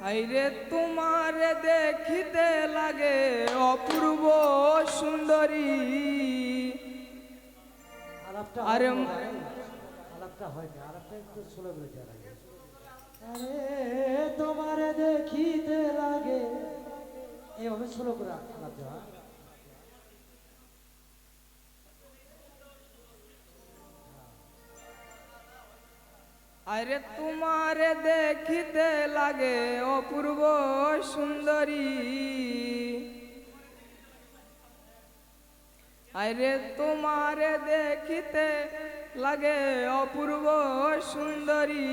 আইরে তোমার দেখিতে লাগে অপূর্ব সুন্দরী। আরে আলাপটা হয় না, আলাপটা একটু স্লো করে দেওয়া লাগে। আরে তোমার দেখিতে লাগে, এইভাবে স্লো করে আলাপ দেওয়া। আরে তোমার দেখিতে লাগে অপূর্ব সুন্দরী। আরে তোমার দেখিতে লাগে অপূর্ব সুন্দরী।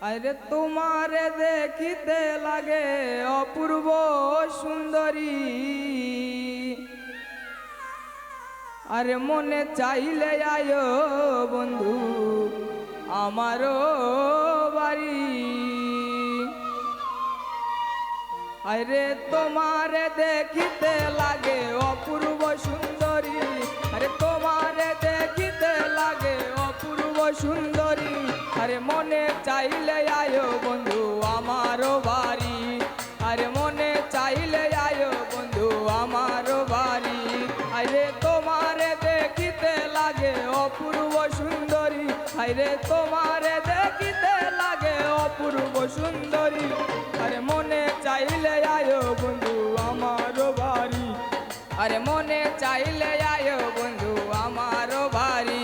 আরে তোমার দেখিতে লাগে অপূর্ব সুন্দরী। আরে মনে চাইলে আয়ো বন্ধু আমারও বাড়ি। আরে তোমার দেখিতে লাগে অপূর্ব সুন্দরী। আরে তোমার দেখিতে লাগে অপূর্ব সুন্দরী। আরে মনে চাইলে আয়ো বন্ধু আমারও বাড়ি। আরে মনে চাইলে আয়ো বন্ধু আমারও বাড়ি। আরে তোমার দেখিতে লাগে অপূর্ব সুন্দরী। আরে তোমার দেখিতে লাগে অপূর্ব সুন্দরী। আরে মনে চাইলে আয়ো বন্ধু আমারও বাড়ি। আরে মনে চাইলে আয়ো বন্ধু আমারও বাড়ি।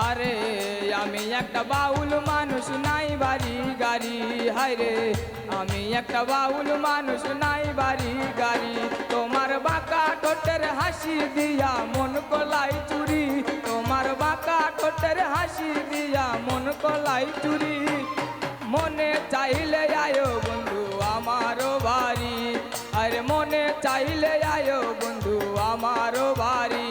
আরে আমি একটা বাউল মানুষ নাই বাড়ি গাড়ি। হায়রে আমি একটা বাউল মানুষ নাই বাড়ি গাড়ি। তোমার বাঁকা ঠোঁটের হাসি দিয়া মন কলাই চুরি। তোমার বাঁকা ঠোঁটের হাসি দিয়া মন কলাই চুরি। মনে চাইলে আয়ো বন্ধু আমারও বাড়ি। আরে মনে চাইলে আয়ো বন্ধু আমারও বাড়ি।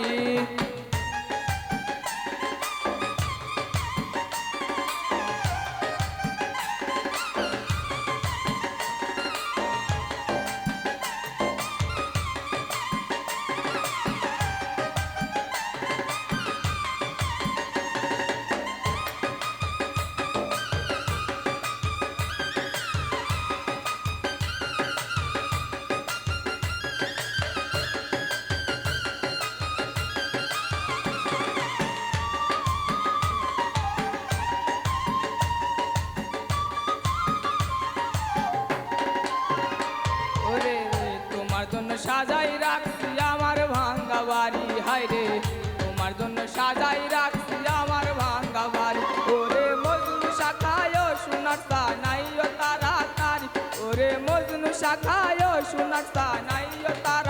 তোমার জন্য সাজাই রাখছি আমার ভাঙ্গা বাড়ি। হায়রে তোমার জন্য সাজাই রাখছি আমার ভাঙ্গা বাড়ি। ওরে মজনু শাখায় সোনার নাইও তাড়াতাড়ি। ওরে মজনু শাখায় সোনার নাইও তাড়াতাড়ি।